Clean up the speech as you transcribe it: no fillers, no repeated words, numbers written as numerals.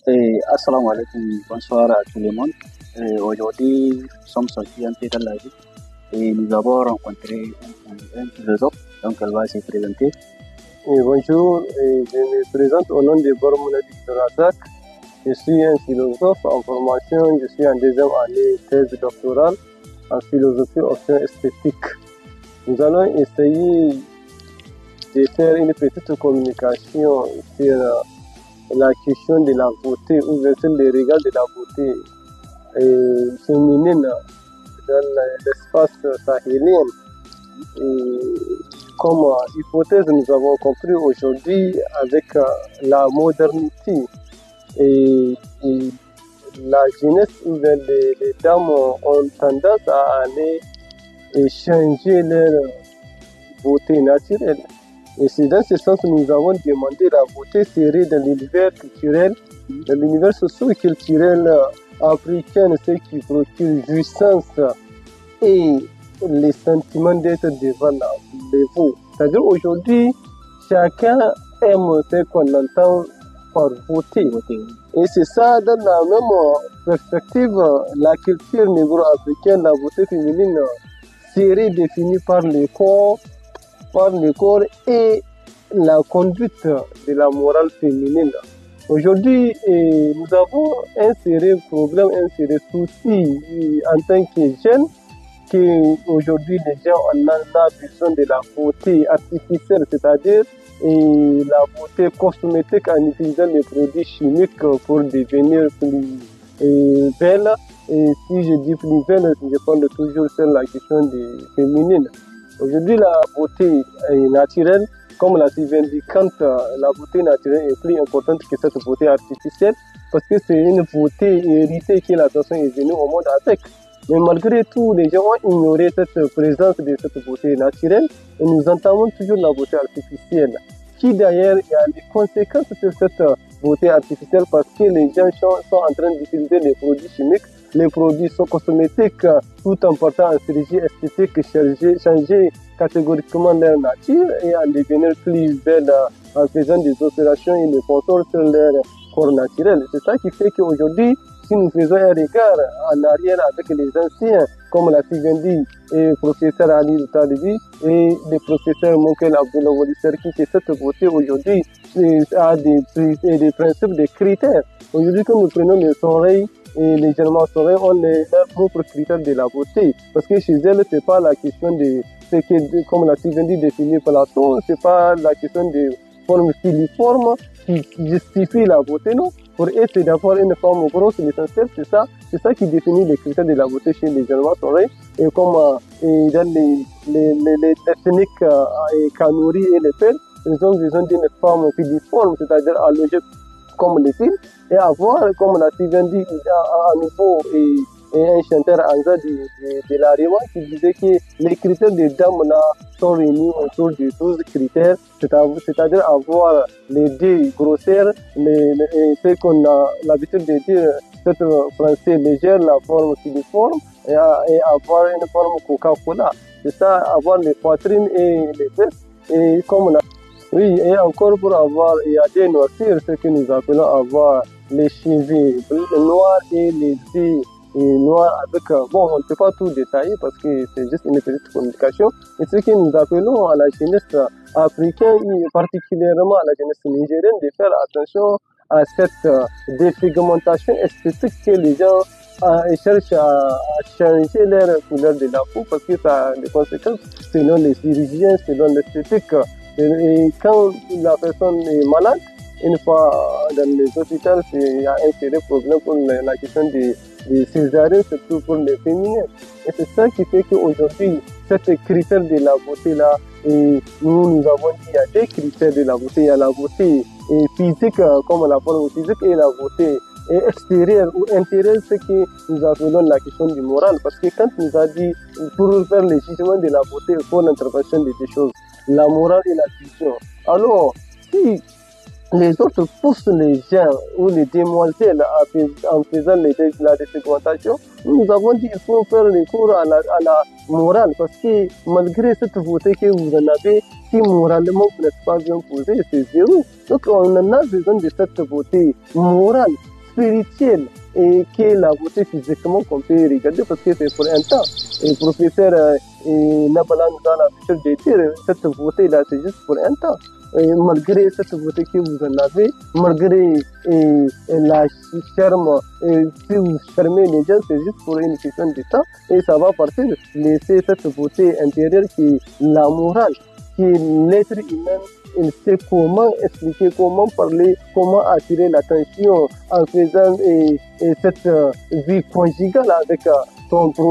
Assalamu alaikum, bonsoir à tout le monde. Aujourd'hui, nous sommes sortis un peu dans la ville et nous avons rencontré un philosophe, donc elle va se présenter. Bonjour, je me présente au nom de Bormouna Victor Razak. Je suis un philosophe en formation, je suis en deuxième année thèse doctorale en philosophie option esthétique. Nous allons essayer de faire une petite communication sur la question de la beauté ou bien sur les regards de la beauté féminine dans l'espace sahélien. Comme hypothèse, nous avons compris aujourd'hui avec la modernité et la jeunesse ou bien les dames ont tendance à aller changer leur beauté naturelle. Et c'est dans ce sens que nous avons demandé la beauté serait dans l'univers culturel, dans l'univers socio-culturel africain, ce qui procure jouissance et les sentiments d'être devant vous. C'est-à-dire aujourd'hui, chacun aime ce qu'on entend par beauté. Et c'est ça, dans la même perspective, la culture négro-africaine, la beauté féminine serait définie par le corps et la conduite de la morale féminine. Aujourd'hui, nous avons un sérieux problème, un sérieux souci en tant que jeunes, qu'aujourd'hui les gens ont besoin de la beauté artificielle, c'est-à-dire la beauté cosmétique en utilisant les produits chimiques pour devenir plus belle. Et si je dis plus belle, je parle toujours sur la question féminine. Aujourd'hui, la beauté naturelle, comme l'a dit Kant, la beauté naturelle est plus importante que cette beauté artificielle parce que c'est une beauté héritée que la personne est venue au monde avec. Mais malgré tout, les gens ont ignoré cette présence de cette beauté naturelle et nous entendons toujours la beauté artificielle, qui d'ailleurs il y a des conséquences sur cette beauté artificielle parce que les gens sont en train d'utiliser les produits chimiques, les produits sont cosmétiques, tout en portant en chirurgie esthétique, changer catégoriquement leur nature et en devenir plus belle en faisant des opérations et des contrôles sur leur corps naturel. C'est ça qui fait qu'aujourd'hui, si nous faisons un regard en arrière avec les anciens, comme l'a si bien dit le professeur Ali Talibi et le professeur Mokel Abdoulaye Serki, que cette beauté aujourd'hui a des principes, des critères. Aujourd'hui, quand nous prenons les oreilles, et les Germains ont leurs propres critères de la beauté. Parce que chez elles, c'est pas la question de ce que, comme l'a si bien dit, défini Platon, c'est pas la question de forme filiforme qui justifie la beauté, non. Pour eux, c'est d'avoir une forme grosse, l'essentiel, c'est ça qui définit les critères de la beauté chez les Germains. Et comme dans les techniques Kanuri et les Pels, ils ont besoin d'une forme filiforme, c'est-à-dire allongée comme les fils, et avoir, comme l'a si bien dit, à nouveau, et un chanteur Anza de la Réma qui disait que les critères des dames là sont réunis autour de 12 critères, c'est-à-dire avoir les deux grossières, ce qu'on a l'habitude de dire, cette français légère, la forme filiforme, et avoir une forme Coca-Cola. C'est ça, avoir les poitrines et les fesses, et comme on a oui, et encore pour avoir, il y a des noircires, ce que nous appelons avoir les cheveux noirs et les yeux noirs avec, bon, on ne peut pas tout détailler parce que c'est juste une petite communication, et ce que nous appelons à la jeunesse africaine, et particulièrement à la jeunesse nigérienne, de faire attention à cette dépigmentation esthétique que les gens cherchent à changer leur couleur de la peau parce que ça a des conséquences selon les chirurgiens, selon l'esthétique. Et quand la personne est malade, une fois dans les hôpitaux, il y a un sérieux problème pour la question des césariennes, surtout pour les féminines. Et c'est ça qui fait qu'aujourd'hui, cet critère de la beauté-là, et nous avons dit qu'il y a des critères de la beauté. Il y a la beauté physique, comme la forme physique, et la beauté extérieure ou intérieure, ce que nous appelons la question du moral. Parce que quand nous a dit, pour faire le jugement de la beauté, il faut l'intervention de deux choses, la morale et la vision. Alors, si les autres poussent les gens ou les demoiselles en faisant la dépigmentation, nous avons dit qu'il faut faire recours à la morale parce que malgré cette beauté que vous en avez, si moralement vous n'êtes pas bien posé, c'est zéro. Donc on en a besoin de cette beauté morale spirituelle et que la beauté physiquement qu'on peut regarder parce que c'est pour un temps. Et professeur Nabala nous a l'habitude de dire cette beauté-là, c'est juste pour un temps. Et malgré cette beauté que vous en avez, malgré la charme, si vous charmez les gens, c'est juste pour une question de temps et ça va partir. Laisser cette beauté intérieure qui est la morale, qui est l'être humain. Il sait comment expliquer, comment parler, comment attirer l'attention en faisant cette vie conjugale avec son proche.